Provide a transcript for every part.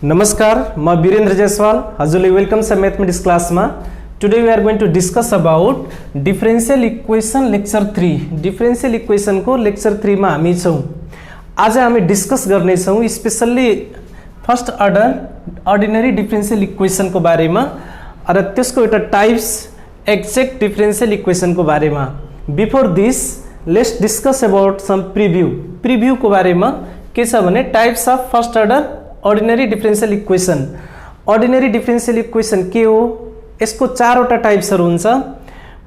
नमस्कार, म वीरेन्द्र जयसवाल हजुरले वेलकम छ मैथमेटिक्स क्लासमा। Today we are going to discuss about differential equation lecture 3। Differential equation को लेक्चर 3 में हामी छौं। आज हामी डिस्कस गर्ने छौं specially first order ordinary differential equation को बारेमा र त्यसको एउटा टाइप्स एक्जेक्ट डिफरेंशियल इक्वेशन को बारेमा। Before this let's discuss about some preview को बारेमा के छ भने types of first order ordinary differential equation. Ordinary differential equation के हो? यसको चारवटा टाइप्सहरु हुन्छ।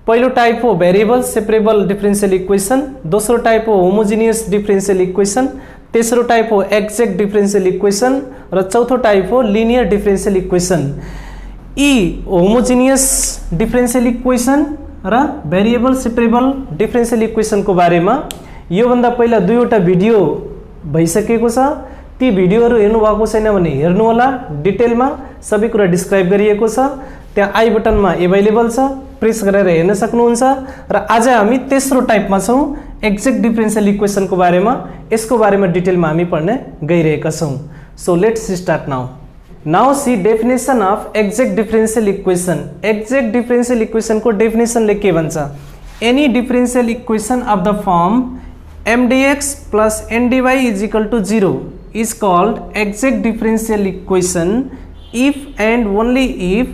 पहिलो टाइप हो भेरिएबल सेपरेबल डिफरेंशियल इक्वेशन, दोस्रो टाइप हो होमोजेनियस डिफरेंशियल इक्वेशन, तेस्रो टाइप हो एक्जेक्ट डिफरेंशियल इक्वेशन र चौथो टाइप हो लिनियर डिफरेंशियल इक्वेशन। यी होमोजेनियस डिफरेंशियल इक्वेशन र भेरिएबल सेपरेबल डिफरेंशियल इक्वेशन को बारेमा यो भन्दा पहिला दुईवटा भिडियो भइसकेको छ। ती भिडियोहरु हेर्नु भएको छैन भने हेर्नु होला, डिटेलमा सबै कुरा डिस्क्राइब गरिएको छ। त्यहाँ आई बटनमा अवेलेबल छ, प्रेस गरेर हेर्न सक्नुहुन्छ। र आज हामी तेस्रो टाइपमा छौं एक्जेक्ट डिफरेंशियल इक्वेशन को बारेमा। यसको बारेमा डिटेलमा हामी पढ्न गइरहेका छौं। So let's start now. Now see definition of exact differential equation. Exact differential equation को डेफिनेसन ले के भन्छ? Any differential equation of the form mdx plus ndy is equal to 0 is called exact differential equation if and only if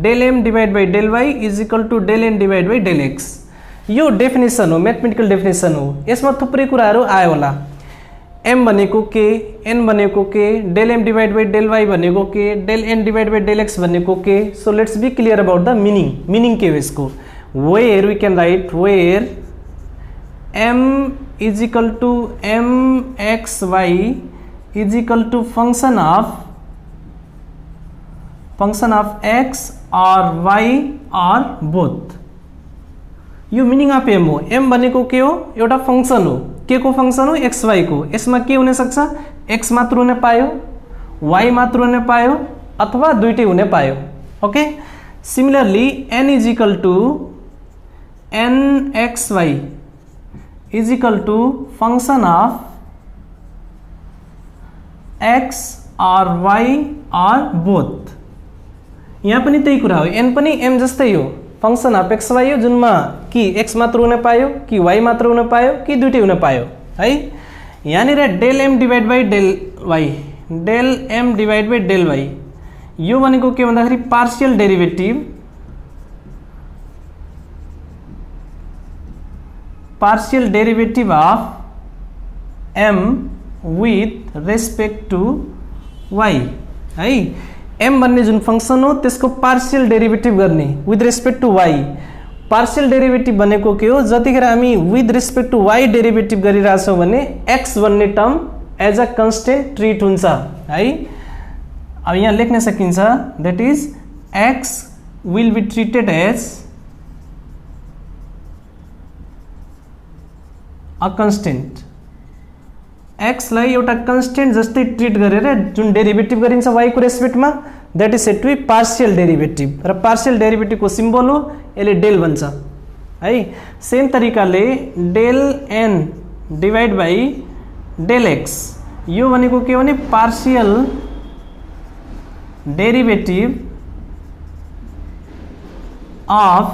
del m divided by del y is equal to del n divided by del x। यो definition हो, mathematical definition हो। यसमा थुप्रै कुराहरु आयो होला। m भनेको के, n भनेको के, del m divided by del y भनेको के, del n divided by del x भनेको के। So let's be clear about the meaning के हो यसको। where we can write where m is equal to mxy is equal to function of x or y or both। यो meaning of m हो। m भनेको के हो? एउटा function हो। के को फंक्शन हो? xy को। यसमा के हुन सक्छ? x मात्र हुन पायो, y मात्र हुन पायो अथवा दुईटै हुन पायो। Okay. Similarly n is equal to nxy is equal to function of x or y or both। यहाँ पनि त्यही कुरा हो। n पनि m जस्तै हो, फंक्शन अफ x y हो, जुनमा कि x मात्र हुन पायो, कि y मात्र हुन पायो, कि दुईटै हुन पायो है। यहाँनिर del m divide by del y, del m divide by del y यो भनेको के भन्दाखेरि partial derivative of m with respect to y है। m भन्ने जुन फंक्शन हो त्यसको पार्शियल डेरिभेटिभ गर्ने with respect to y। Partial derivative भनेको के हो? जतिखेर हामी with respect to y derivative गरिरहेछौं भने x भन्ने term as a constant treat हुन्छ है। अब यहाँ लेख्न सकिन्छ that is x will be treated as a constant. x लाई एउटा कन्स्टेन्ट जस्तै ट्रिट गरेर जुन डेरिभेटिभ गरिन्छ y को रेस्पेक्टमा that is said to be partial derivative. र पार्शियल डेरिभेटिभ को सिम्बल हो, यसले डेल भन्छ है। सेम तरिकाले del n divide by del x यो भनेको के भने partial derivative of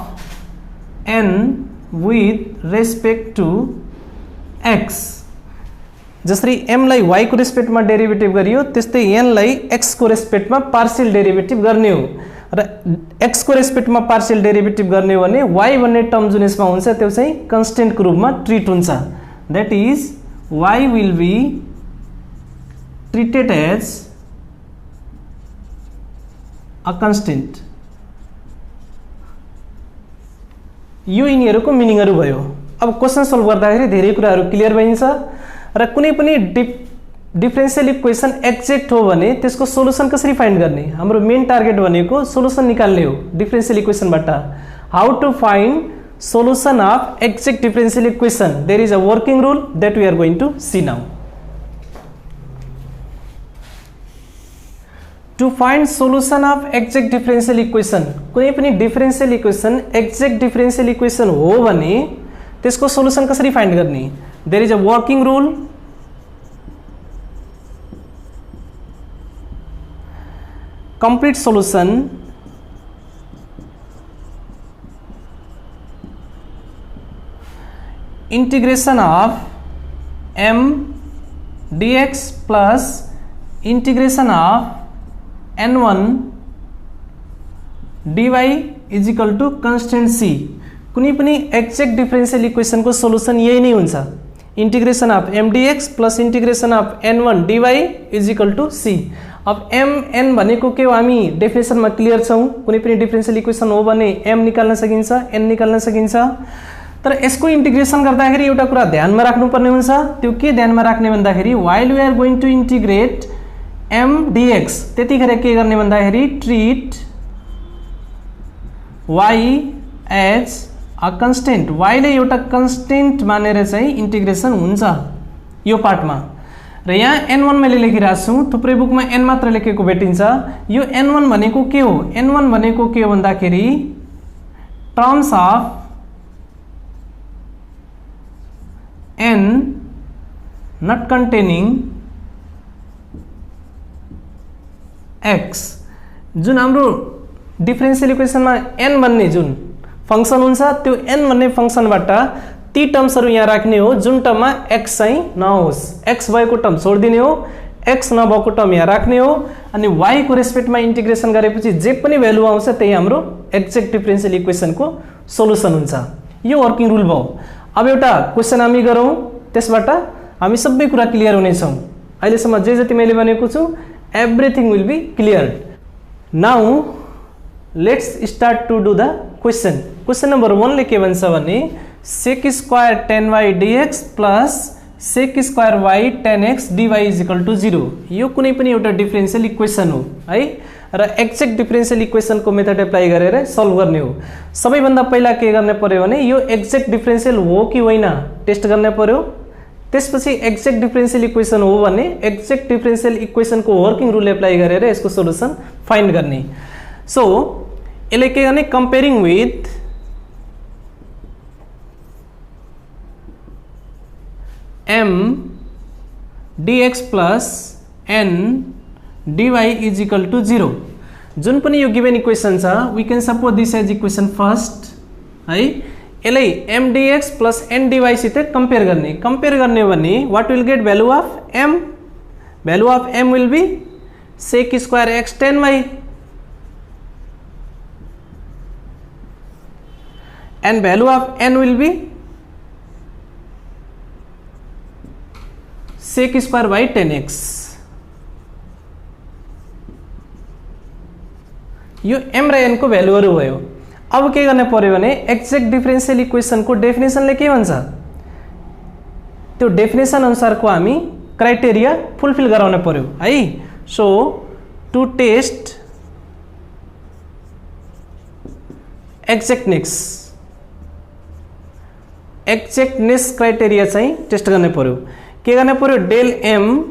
n with respect to x। जसरी m लाई y को रेस्पेक्ट में डेरिभेटिभ गरियो त्यस्तै n लाई x को रेस्पेक्ट में पार्शियल डेरिभेटिभ गर्ने हो। र x को रेस्पेक्ट में पार्शियल डेरिभेटिभ गर्ने हो भने y भन्ने टर्म जुन यसमा हुन्छ त्यो चाहिँ कन्स्टेन्ट को रूपमा ट्रिट हुन्छ। That is y will be treated as a constant. यो यिनीहरुको मिनिङहरु भयो। अब क्वेशन सल्भ गर्दाखेरि धेरै कुराहरु क्लियर भइन्छ। र कुनै पनि डिफरेंशियल इक्वेशन एक्जेक्ट हो भने त्यसको सोलुसन कसरी फाइन्ड गर्ने? हाम्रो मेन टार्गेट भनेको सोलुसन निकाल्ने हो डिफरेंशियल इक्वेशनबाट। How to find solution of exact differential equation? There is a working rule that we are going to see now. To find solution of exact differential equation, कुनै पनि differential equation exact differential equation हो भने त्यसको solution कसरी find गर्ने? There is a working rule complete solution integration of m dx plus integration of n1 dy is equal to constant c। कुनै पनि exact differential equation को solution यही नहीं हुन्छ। Integration of m dx plus integration of n1 dy is equal to c। अब m n भनेको के हो हामी डेफिनेसन में क्लियर छौं। कुनै पनि डिफरेंशियल इक्वेशन हो भने m निकाल्न सकिन्छ, n निकाल्न सकिन्छ। तर यसको इंटीग्रेशन गर्दाखेरि एउटा कुरा ध्यानमा राख्नुपर्ने हुन्छ। त्यो के ध्यानमा राख्ने भन्दाखेरि while we are going to integrate m dx त्यतिखेर के गर्ने भन्दाखेरि treat y as a constant. y ले एउटा कन्स्टेन्ट मानेर चाहिँ इंटीग्रेशन हुन्छ यो पार्टमा। र यहाँ n1 मैले लेखिरहेको छु, थुप्रै बुकमा n मात्र लेखेको भेटिन्छ। यो n1 भनेको के हो? n1 भनेको के हो भन्दाखेरि terms of n not containing x, जुन हाम्रो डिफरेंशियल इक्वेशन में n भन्ने जुन फंक्शन हुन्छ त्यो n भन्ने फंक्शनबाट ती टर्म्सहरु यहाँ राख्ने हो जुन टर्ममा x चाहिँ नहोस्। x भएको टर्म छोड्दिने हो, x नभएको टर्म यहाँ राख्ने हो, अनि y को रेस्पेक्टमा इंटीग्रेशन गरेपछि जे पनि भ्यालु आउँछ त्यही हाम्रो एक्जेक्ट डिफरेंशियल इक्वेशन को सोल्युसन हुन्छ। यो वर्किङ रुल भयो। अब एउटा क्वेशन हामी गरौँ, त्यसबाट हामी सबै कुरा क्लियर हुनेछौँ। अहिलेसम्म जे जति मैले भनेको छु everything will be clear. Now let's start to do the question. Question number 1 ले के भन्छ भने sec square tan y dx plus sec square y tan x dy is equal to 0। यो कुनै पनि एउटा डिफरेंशियल इक्वेशन हो है, र एक्जेक्ट डिफरेंशियल इक्वेशन को मेथड एप्लाई गरेर सल्भ गर्ने हो। सबैभन्दा पहिला के गर्ने पर्यो भने यो एक्जेक्ट डिफरेंशियल हो कि होइन टेस्ट गर्ने पर्यो। त्यसपछि एक्जेक्ट डिफरेंशियल इक्वेशन हो भने एक्जेक्ट डिफरेंशियल इक्वेशन को वर्किङ रुल एप्लाई गरेर यसको सोल्युसन फाइन्ड गर्ने। सो यसले के गर्ने comparing with m dx plus n dy is equal to 0। जुन पनि यो गिवन इक्वेशन छ we can suppose this as equation first है। यसलाई m dx plus n dy सित कंपेयर गर्ने भने what will get value of m? Value of m will be sec square x tan y and value of n will be sec square y tan x। यो m र n को भ्यालुहरु भयो। अब के गर्ने पर्यो भने एक्जेक्ट डिफरेंशियल इक्वेशन को डेफिनेसनले के भन्छ त्यो डेफिनेसन अनुसारको हामी क्राइटेरिया फुलफिल गराउन पर्यो है। So to test exactness criteria चाहिँ टेस्ट गर्ने पर्यो। के गर्ने पर्यो? Del m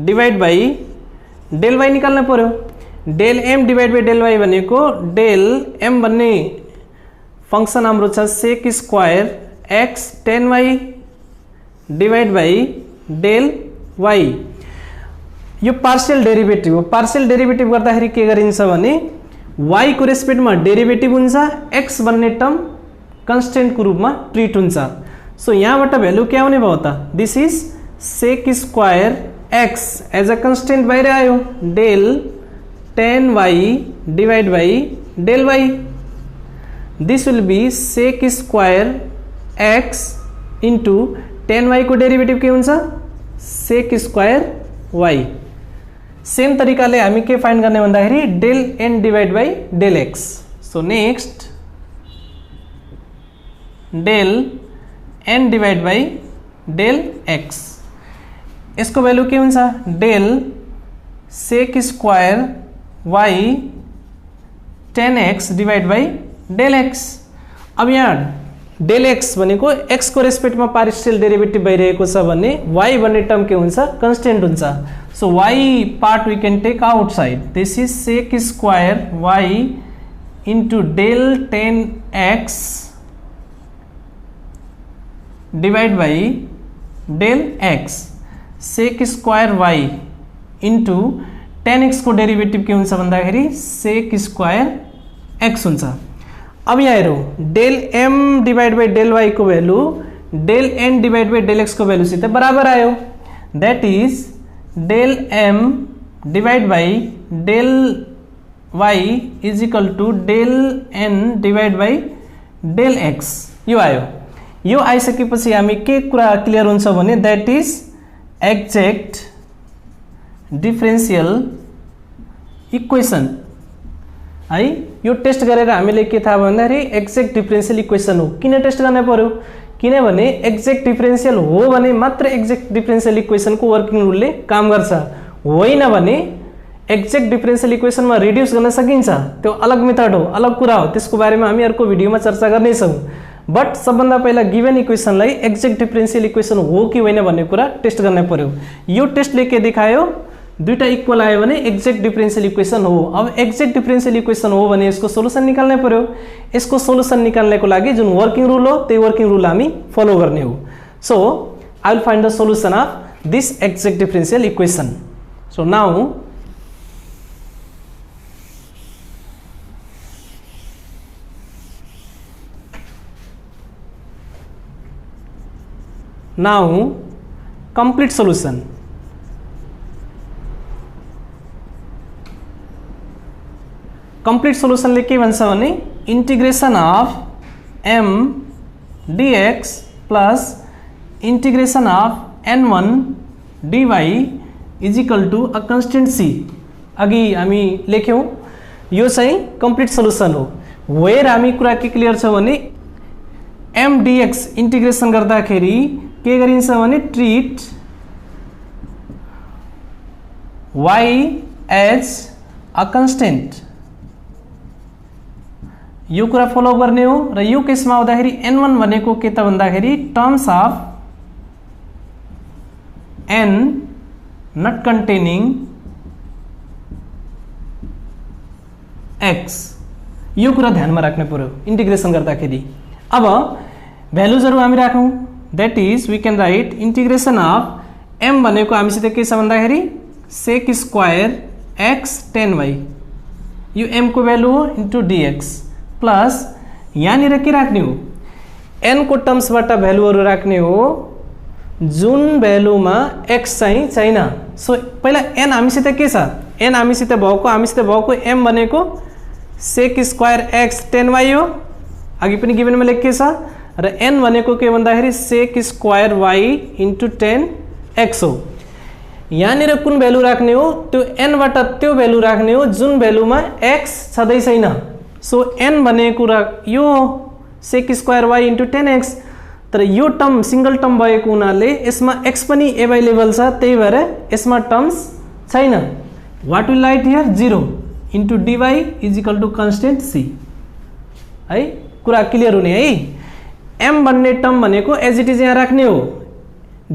divide by del y निकाल्न पर्यो। Del m divide by del y भनेको डेल m भन्ने फंक्शन हाम्रो छ sec square x tan y divide by del y। यो पार्शियल डेरिभेटिभ हो। पार्शियल डेरिभेटिभ गर्दाखेरि के गरिन्छ भने y को रेस्पेक्टमा डेरिभेटिभ हुन्छ, x भन्ने टर्म कन्स्टेन्ट को रूपमा ट्रिट हुन्छ। सो यहाँबाट भ्यालु के आउने भयो त? This is sec square x as a constant बाहिर आयो, del tan y divide by del y। This will be sec square x into tan y को डेरिभेटिभ के हुन्छ? sec square y। सेम तरिकाले हामी के फाइन्ड गर्ने भन्दाखेरि del n divide by del x। So next del n divide by del x, यसको value के हुन्छ? Del sec square y tan x divide by del x। अब यहाँ डेल x भनेको x को रेस्पेक्टमा पार्शियल डेरिभेटिभ भइरहेको छ भने y भन्ने टर्म के हुन्छ? कन्स्टेन्ट हुन्छ। So y part we can take outside. This is sec square y into del tan x divide by del x। sec square y into 10x को derivative के हुन्छ भन्दाखेरि सेक स्क्वायर x हुन्छ। अब यहाँ हेरौँ del m divide by del y को value del n divide by del x को भ्यालुसित बराबर आयो। That is del m divide by del y is equal to del n divide by del x यो आयो। यो आइसकेपछि हामी के कुरा क्लियर हुन्छ भने that is exact differential equation है। यो टेस्ट गरेर हामीले के थाहा भन्दाखेरि एक्ज्याक्ट डिफरेन्शियल इक्वेसन हो। किन टेस्ट गर्न पर्यो? किनभने एक्ज्याक्ट डिफरेन्शियल हो भने मात्र एक्ज्याक्ट डिफरेन्शियल इक्वेसनको वर्किङ रुलले काम गर्छ, होइन भने एक्ज्याक्ट डिफरेन्शियल इक्वेसनमा रिड्युस गर्न सकिन्छ, त्यो अलग मेथड हो, अलग कुरा हो, त्यसको बारेमा हामी अर्को भिडियोमा चर्चा गर्नेछौँ। बट सबभन्दा पहिला गिभन इक्वेसनलाई एक्ज्याक्ट डिफरेन्शियल इक्वेसन हो कि होइन भन्ने कुरा टेस्ट गर्न पर्यो। यो टेस्टले के देखायो? दुईटा इक्वल आयो भने एक्ज्याक्ट डिफरेन्शियल इक्वेसन हो। अब एक्ज्याक्ट डिफरेन्शियल इक्वेसन हो भने यसको सोलुसन निकाल्नै पर्यो। यसको सोलुसन निकाल्नको लागि जुन वर्किङ रुल हो त्यही वर्किङ रुल हामी फलो गर्ने हो। So I will find the solution of this exact differential equation. So now complete solution. Complete solution ले के भन्छ भने integration of m dx plus integration of n1 dy is equal to a constant c। अघि हामी लेख्यौं यो चाहिँ complete solution हो। Where हामी कुरा के क्लियर छ भने m dx इंटीग्रेशन गर्दाखेरि के गरिन्छ भने treat y as a constant, यो कुरा फलो गर्ने हो। र यो केसमा आउँदाखेरि n1 भनेको के त भन्दाखेरि terms of n not containing x, यो कुरा ध्यानमा राख्नु पर्यो इंटीग्रेशन गर्दाखेरि। अब भ्यालुजहरु हामी राखौं, that is we can write integration of m भनेको हामीसित के छ भन्दाखेरि sec square x tan y, यो m को भ्यालु हो इन्टु dx प्लस यहाँनिर के राख्ने हो n को टर्म्सबाट भ्यालुहरु राख्ने हो जुन भ्यालुमा x चाहिँ छैन। सो पहिला n हामीसित के छ, n हामीसित भएको m भनेको सेक स्क्वायर x tan y हो, अघि पनि गिभनमा लेखेको छ। र n भनेको के भन्दाखेरि sec square y into tan x हो। यहाँनिर कुन भ्यालु राख्ने हो, त्यो n बाट त्यो भ्यालु राख्ने हो जुन भ्यालुमा x छँदै छैन। सो n भनेको यो sec square y into tan x, तर यो टर्म सिंगल टर्म भएको हुनाले यसमा x पनि अवेलेबल छ, त्यही भएर यसमा टर्म्स छैन। What will write here 0 into dy is equal to constant c है। कुरा क्लियर हुने है। m भन्ने टर्म भनेको एज इट इज यहाँ राख्ने हो।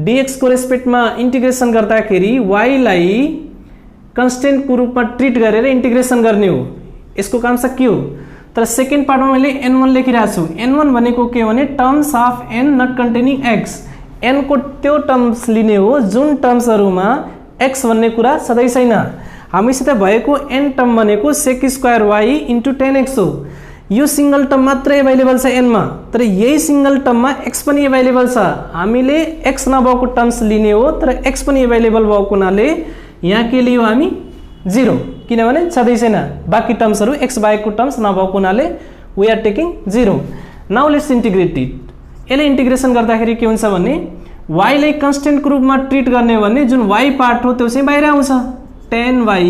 dx को रेस्पेक्टमा इंटीग्रेशन गर्दाखेरि y लाई कन्स्टेन्ट को रूपमा ट्रिट गरेर इंटीग्रेशन गर्ने हो, यसको काम सकियो। तर सेकेन्ड पार्टमा मैले n1 लेखिरहेको छु। n1 भनेको के भने terms of n not containing x, n को त्यो टर्म्स लिने हो जुन टर्म्सहरुमा x भन्ने कुरा छँदै छैन। हामीसित भएको n टर्म भनेको sec square y into tan x हो। यो सिंगल टर्म मात्रै अवेलेबल छ n मा, तर यही सिंगल टर्ममा x पनि अवेलेबल छ। हामीले x नभएको टर्म्स लिने हो, तर x पनि अवेलेबल भएको हुनाले यहाँ के लियो हामी 0, किनभने छँदै छैन। बाकी टर्म्सहरु x बाहेकको टर्म्स नभएको हुनाले we are taking 0। Now let's integrate it. यसले इंटीग्रेशन गर्दाखेरि के हुन्छ भने y लाई कन्स्टेन्ट को रूपमा ट्रिट गर्ने हो भने जुन y पार्ट हो त्यो चाहिँ बाहिर आउँछ। tan y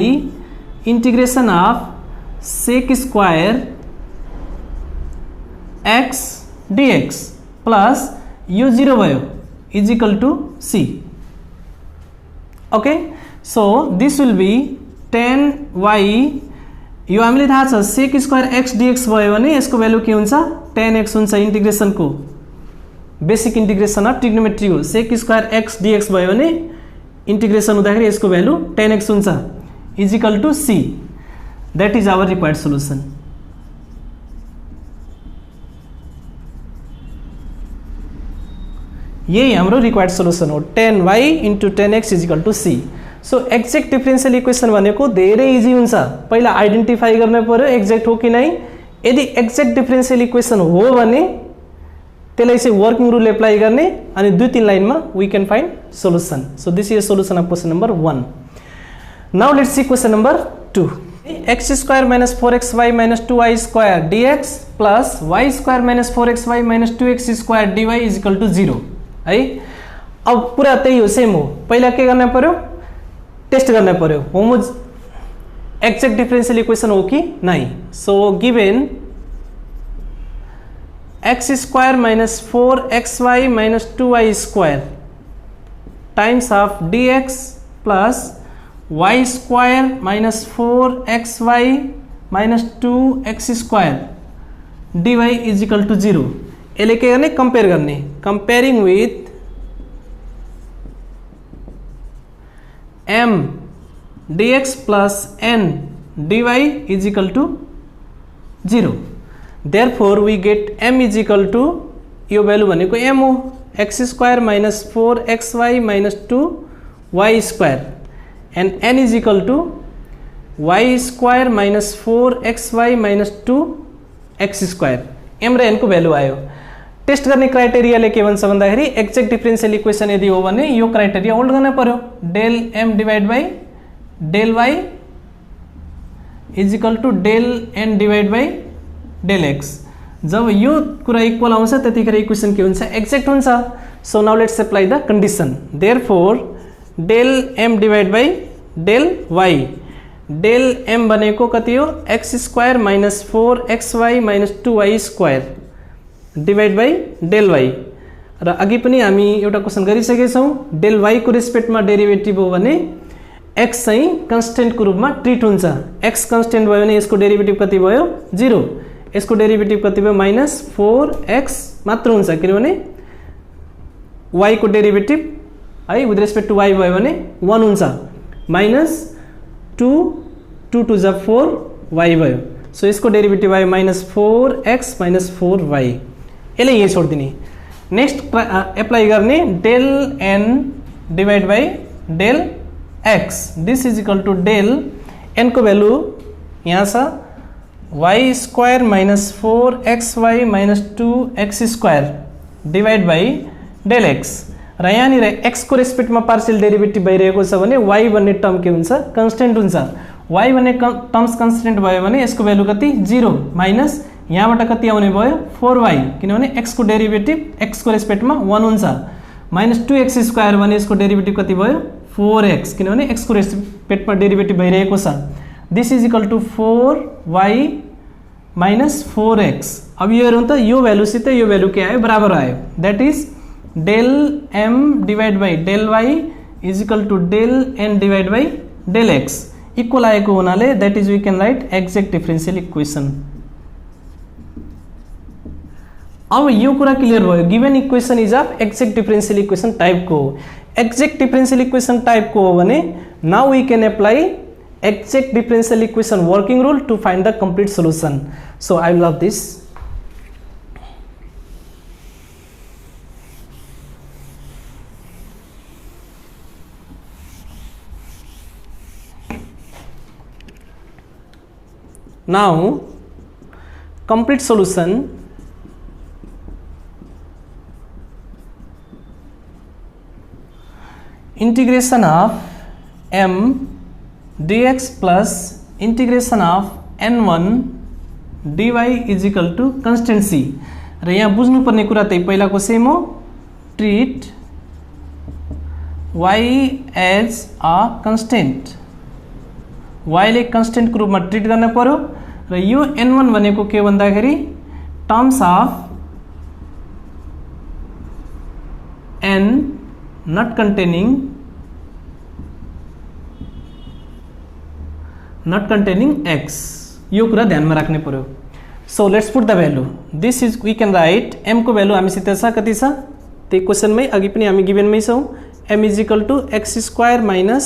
integration of sec square x dx plus यो 0 भयो is equal to c। Okay, so this will be tan y, यो हामीले थाहा छ सेक स्क्वायर x dx भयो भने यसको भ्यालु के हुन्छ tan x हुन्छ। इंटीग्रेशन को बेसिक इंटीग्रेशन अफ ट्रिग्नोमेट्री हो। सेक स्क्वायर x dx भयो भने इंटीग्रेशन हुँदाखेरि यसको भ्यालु tan x हुन्छ is equal to c। That is our required solution. यही हाम्रो रिक्वायर्ड सोलुसन हो, tan y into tan x is equal to c। So exact differential equation भनेको धेरै इजी हुन्छ। पहिला आइडेन्टिफाई गर्न पर्यो एक्जेक्ट हो कि नै। यदि एक्जेक्ट डिफरेन्शियल इक्वेसन हो भने त्यसलाई चाहिँ वर्किङ रुल एप्लाई गर्ने अनि 2-3 लाइनमा we can find solution. So this is solution of question number 1। Now let's see question number 2। x square minus 4xy minus 2y square dx plus y square minus 4xy minus 2x square dy is equal to 0 है। अब पुरा त्यही हो, same हो। पहिला के गर्न पर्यो, टेस्ट गर्न पर्यो एक्जेक्ट डिफरेन्शियल इक्वेसन हो कि नै। So given x square minus 4xy minus 2y square times of dx plus y square minus 4xy minus 2x square dy is equal to 0। यसले के गर्ने, कम्पेयर गर्ने। Comparing with m dx plus n dy is equal to 0। therefore we get m is equal to यो value भनेको m हो, x square minus 4xy minus 2y square and n is equal to y square minus 4xy minus 2x square. m र n को value आयो। Test गर्ने क्राइटेरियाले के भन्छ भन्दाखेरि एक्जेक्ट डिफरेन्शियल इक्वेसन यदि हो भने यो क्राइटेरिया होल्ड गर्न पर्यो। Del m divide by del y is equal to del n divide by del x। जब यो कुरा इक्वल आउँछ त्यतिखेर इक्वेसन के हुन्छ, एक्जेक्ट हुन्छ। So now let's apply the condition. Therefore del m divide by del y, del m भनेको कति हो, x square minus 4xy minus 2y square divide by del y। र अघि पनि हामी एउटा क्वेसन गरिसकेका छौँ। डेल y को रेस्पेक्टमा डेरिभेटिभ हो भने x चाहिँ कन्स्टेन्ट को रूपमा ट्रिट हुन्छ। x कन्स्टेन्ट भयो भने यसको डेरिभेटिभ कति भयो, 0। यसको डेरिभेटिभ कति भयो, माइनस 4x मात्र हुन्छ, किनभने y को डेरिभेटिभ है विथ रेस्पेक्ट टु y भयो भने 1 हुन्छ। माइनस 2 2 2 जा 4y भयो। सो यसको डेरिभेटिभ आयो माइनस 4x माइनस 4y। यसले यही छोडिदिने। नेक्स्ट एप्लाई गर्ने del n divide by del x। This is equal to del n को भ्यालु यहाँ छ y square minus 4xy minus 2x square divide by del x। र यहाँनिर x को रेस्पेक्टमा पार्शियल डेरिभेटिभ भइरहेको छ भने y भन्ने टर्म के हुन्छ, कन्स्टेन्ट हुन्छ। y भन्ने टर्म्स कन्स्टेन्ट भयो भने यसको भ्यालु कति, 0। माइनस यहाँबाट कति आउने भयो, 4y, किनभने x को डेरिभेटिभ x को रेस्पेक्टमा 1 हुन्छ। माइनस 2x स्क्वायर भने यसको डेरिभेटिभ कति भयो, 4x, किनभने x को रेस्पेक्टमा डेरिभेटिभ भइरहेको छ। This is equal to 4y minus 4x। अब यो हेरौँ त, यो भ्यालुसित यो भ्यालु के आयो, बराबर आयो। That is del m divide by del y is equal to del n divide by del x। Equal आएको हुनाले that is we can write exact differential equation. अब यो कुरा क्लियर भयो, given equation is of exact differential equation टाइपको हो। Exact differential equation टाइपको हो भने now we can apply exact differential equation working rule to find the complete solution. So I love this. Now complete solution integration of m dx plus integration of n1 dy is equal to constant c। र यहाँ बुझ्नु पर्ने कुरा त्यही पहिलाको same हो, treat y as a constant। y ले constant को रूपमा ट्रिट गर्न पर्यो। र यो n1 भनेको के भन्दाखेरि terms of n not containing x, यो कुरा ध्यानमा राख्ने पर्यो। So let's put the value. This is we can write m को भ्यालु हामीसित छ, कति छ त्यही क्वेसनमै, अघि पनि हामी गिभनमै छौँ। m is equal to x square minus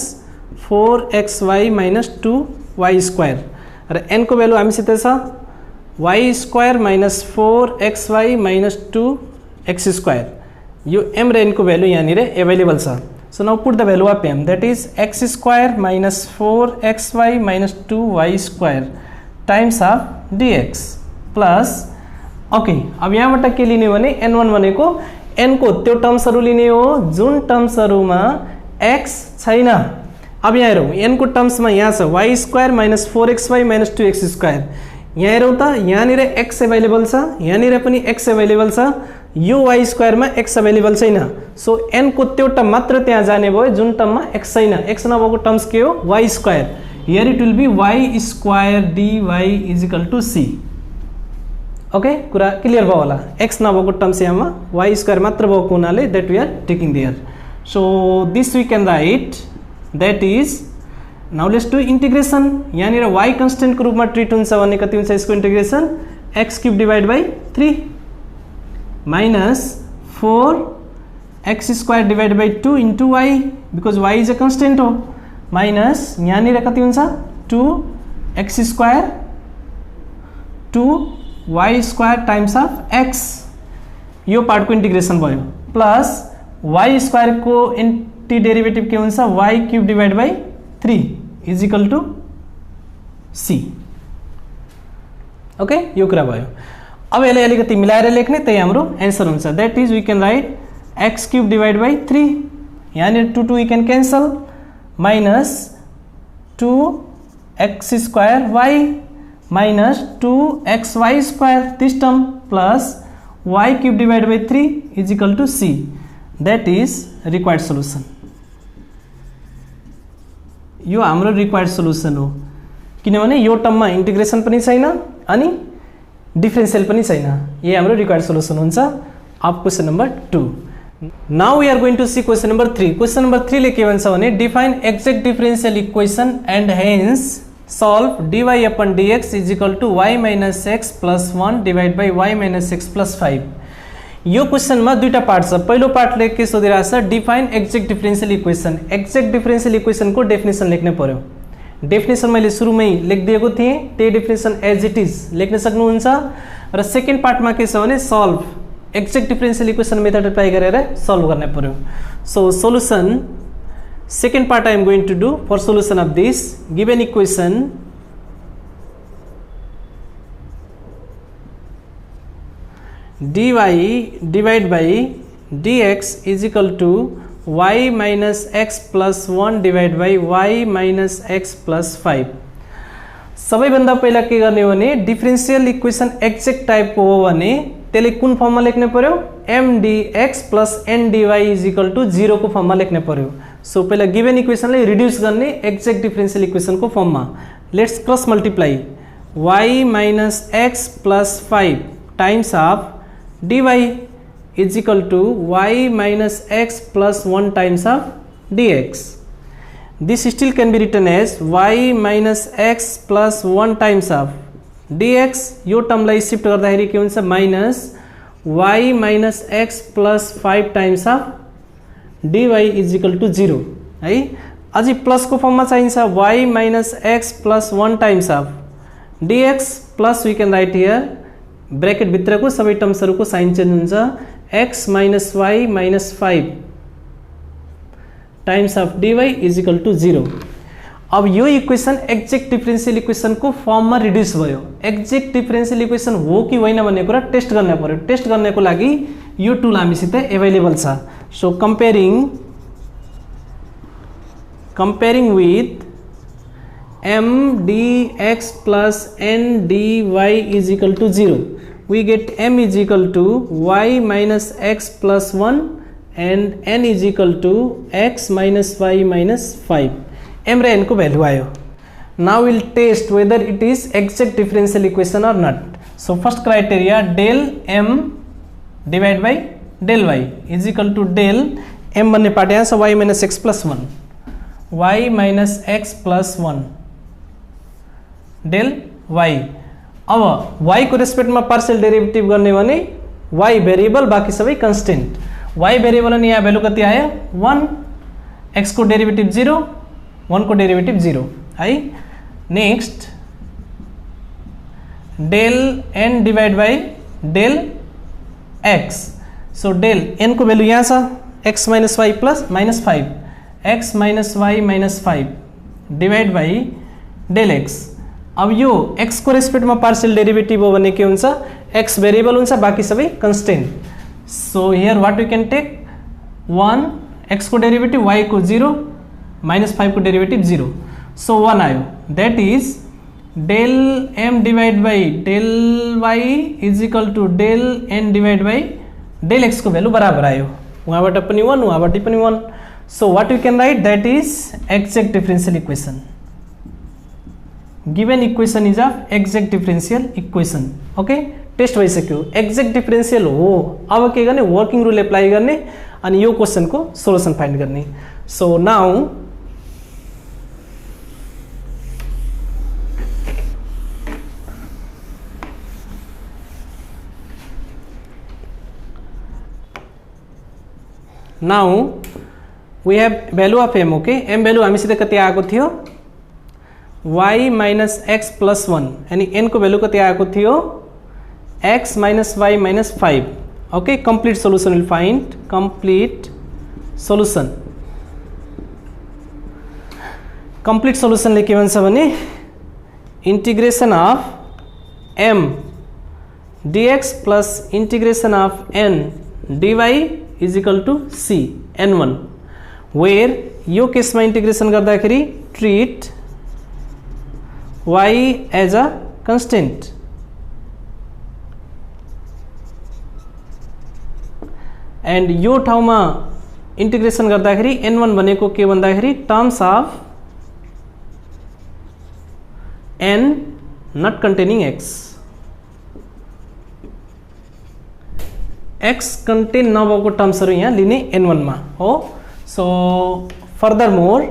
4xy minus 2y square. र n को भ्यालु हामीसित छ y square minus 4xy minus 2x square. यो m र n को भ्यालु यहाँनिर एभाइलेबल छ। So now put the value of m, that is x square minus 4xy minus 2y square times of dx plus okay अब यहाँबाट के लिने भने n1 भनेको n को त्यो टर्म्सहरु लिने हो जुन टर्म्सहरुमा x छैन। अब यहाँ हेरौँ n को टर्म्समा यहाँ छ y square minus 4xy minus 2x square, यहाँ हेरौँ त यहाँनिर x अवेलेबल छ, यहाँनिर पनि x अवेलेबल छ, यो y स्क्वायरमा x अवेलेबल छैन। सो n को त्यो टर्म मात्र त्यहाँ जाने भयो जुन टर्ममा x छैन। x नभएको टर्म्स के हो y square, here it will be y square dy is equal to c। Okay कुरा क्लियर भयो होला। x नभएको टर्म्स यहाँमा y स्क्वायर मात्र भएको हुनाले that we are taking there. So this we can write that is, now let's do integration. यहाँनिर y constant को रूपमा ट्रिट हुन्छ भने कति हुन्छ यसको integration, x cube divide by 3 minus 4x square divide by 2 into y because y is a constant हो, minus यहाँनिर कति हुन्छ 2x square 2y square times of x, यो पार्ट को इंटीग्रेशन भयो, प्लस y स्क्वायर को एंटी डेरिवेटिव के हुन्छ y cube divide by 3 is equal to c। Okay यो कुरा भयो। अब यसलाई अलिकति मिलाएर लेख्ने त्यही हाम्रो एन्सर हुन्छ, that is we can write x cube divide by 3, यहाँनिर 2 we can cancel, minus 2x square y minus 2xy square this term plus y cube divided by 3 is equal to c, that is required solution। यो हाम्रो required solution हो किनभने यो टर्ममा integration पनि छैन अनि differential पनि छैन, ये हाम्रो रिक्वायर्ड सोल्युसन हुन्छ। अब question number 2, now we are going to see question number 3। Question number 3 ले के भन्छ भने define exact differential equation and hence solve dy upon dx is equal to y minus x plus 1 divided by y minus x plus 5। यो question में दुईटा part छ। पहिलो पार्टले के सोधिरहेको छ, define exact differential equation. Exact differential equation को definition लेख्न पर्यो। डेफिनेसन मैले सुरुमै लेखिदिएको थिएँ, त्यही डेफिनेसन एज इट इज लेख्न सक्नुहुन्छ। र सेकेन्ड पार्टमा के छ भने solve exact differential equation method apply गरेर सल्भ गर्न पर्यो। So solution, second part I am going to do for solution of this given equation, dy divided by dx is equal to y minus x plus 1 divided by y minus x plus 5। सबैभन्दा पहिला के गर्ने हो भने differential equation exact type को हो भने त्यसले कुन फर्ममा लेख्न पर्यो, m dx plus n dy is equal to 0 को फर्ममा लेख्न पर्यो। सो पहिला गिवन इक्वेशनलाई रिड्यूस गर्ने एक्जेक्ट डिफरेंशियल इक्वेशन को फर्ममा। Let's cross multiply y minus x plus 5 times of dy is equal to y minus x plus 1 times of dx। This still can be written as y minus x plus 1 times of dx। यो टर्मलाई shift गर्दाखेरि के हुन्छ minus y minus x plus 5 times of dy is equal to 0 है। अझै plus को फर्ममा चाहिन्छ y minus x plus 1 times of dx plus we can write here bracket भित्रको सबै टर्म्सहरुको साइन चेन्ज हुन्छ x minus y minus 5 times of dy is equal to 0। अब यो इक्वेशन एक्जेक्ट डिफरेंशियल इक्वेशन को फर्म में रिड्यूस भयो। एक्जेक्ट डिफरेंशियल इक्वेशन हो कि होइन भन्ने कुरा टेस्ट गर्न पर्यो। टेस्ट गर्नको लागि यो टुल हामीसित अवेलेबल छ। So comparing with m dx plus n dy is equal to 0, we get m is equal to y minus x plus 1 and n is equal to x minus y minus 5। m र n को value आयो। now we'll test whether it is exact differential equation or not। so first criteria del m divided by del y is equal to del m भन्ने part यहाँ छ y minus x plus 1 y minus x plus 1 del y। अब y को respect में partial डेरिवेटिभ गर्ने भने y variable बाकी सबै कन्स्टेन्ट। y भेरिएबल अनि यहाँ भ्यालु कति आयो 1, x को डेरिवेटिभ 0, 1 को डेरिवेटिभ 0 है। Next del n divide by del x। So del n को भ्यालु यहाँ छ x minus y plus minus 5 x minus y minus 5 divide by del x. अब यो एक्स को रेस्पेक्टमा पार्शियल डेरिभेटिभ हो भने के हुन्छ, एक्स भेरिएबल हुन्छ, बाँकी सबै constant. So here what we can take 1 x को डेरिभेटिभ, वाई को 0, माइनस 5 को डेरिभेटिभ 0। सो 1 आयो, that is del m divide by del y is equal to del n divide by del x को value बराबर आयो। वहाँबाट पनि 1, वहाँबाट पनि 1। So what you can write, that is exact differential equation. Given equation is a exact differential equation. Okay, test भइसक्यो, exact differential हो। अब के गर्ने, वर्किङ रुल एप्लाई गर्ने अनि यो क्वेसनको सोल्युसन फाइन्ड गर्ने। So now we have value of m। Okay, m value हामीसित कति आएको थियो, y माइनस एक्स प्लस 1, अनि n को भ्यालु कति आएको थियो, x minus y minus 5। Okay, complete solution will find, complete solution. Complete सोल्युसनले के भन्छ भने integration of m dx plus integration of n dy is equal to c n1, where यो केसमा इंटीग्रेशन गर्दाखेरि treat y as a constant and यो ठाउँमा integration गर्दाखेरि n1 भनेको के भन्दाखेरि terms of n not containing x contain नभएको टर्म्सहरु यहाँ लिने n1 मा हो। So further more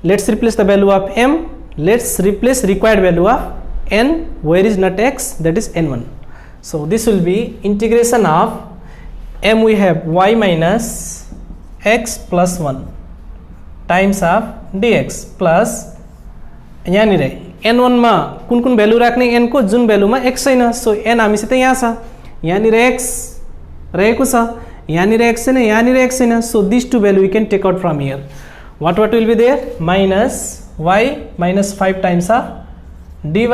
let's replace the value of m, let's replace required value of n where is not x, that is n1। So this will be integration of m we have y minus x plus 1 times of dx plus यहाँनिर n1 मा कुन कुन value राख्ने n को, जुन भ्यालुमा x छैन। So n हामीसित यहाँ छ, यहाँनिर x रहेको छ, यहाँनिर x छैन, यहाँनिर x छैन। So this to value we can take out from here. What will be there, minus y minus 5 times of dy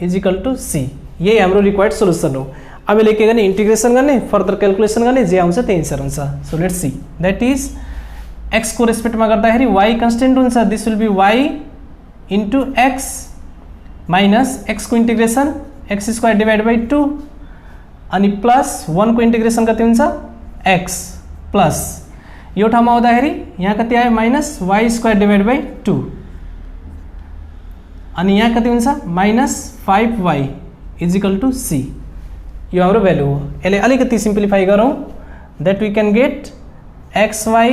is equal to c। यही हाम्रो रिक्वायर्ड सोल्युसन हो। अब यसले के गर्ने, इंटीग्रेशन गर्ने, फर्दर क्याल्कुलेसन गर्ने, जे आउँछ त्यही आन्सर हुन्छ। So let's see, that is x को रेस्पेक्टमा गर्दाखेरि y कन्स्टेन्ट हुन्छ, this will be y into x minus x को integration x square divide by 2 अनि प्लस 1 को इंटीग्रेशन कति हुन्छ x प्लस यो ठाउँमा आउँदाखेरि यहाँ कति आयो, minus y square divide by 2 अनि यहाँ कति हुन्छ, minus 5y is equal to c। यो हाम्रो भ्यालु हो। यसले अलिकति सिम्प्लिफाई गरौँ, that we can get xy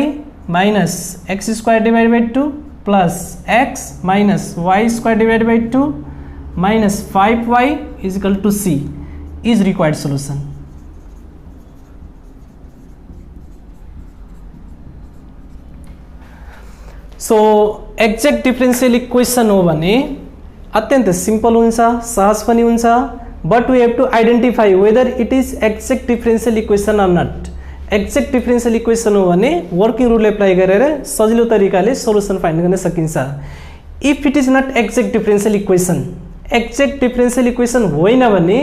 minus x square divide by 2 plus x minus y square divide by 2 minus 5y is equal to c is required solution। So exact differential equation हो भने अत्यन्त simple हुन्छ, सहज पनि हुन्छ, but we have to identify whether it is exact differential equation or not. Exact differential equation हो भने working rule apply गरेर सजिलो तरिकाले सोल्युसन फाइन्ड गर्न सकिन्छ। If it is not exact differential equation, exact differential equation होइन भने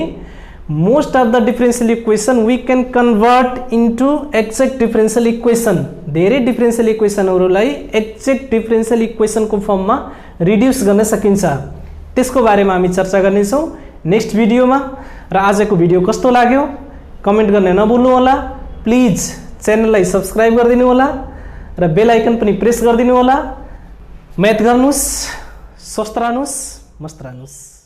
most of the differential equation we can convert into exact differential equation। धेरै differential equationहरुलाई exact differential equation को फर्ममा रिड्युस गर्न सकिन्छ। त्यसको बारेमा हामी चर्चा गर्ने छौं नेक्स्ट भिडियोमा। र आजको भिडियो कस्तो लाग्यो कमेन्ट गर्न नभुल्नु होला। प्लिज च्यानललाई सब्स्क्राइब गरिदिनु होला र बेल आइकन पनि प्रेस गरिदिनु होला। म्याथ गर्नुस्, स्वस्थ रहनुस्, मस्त रहनुस्।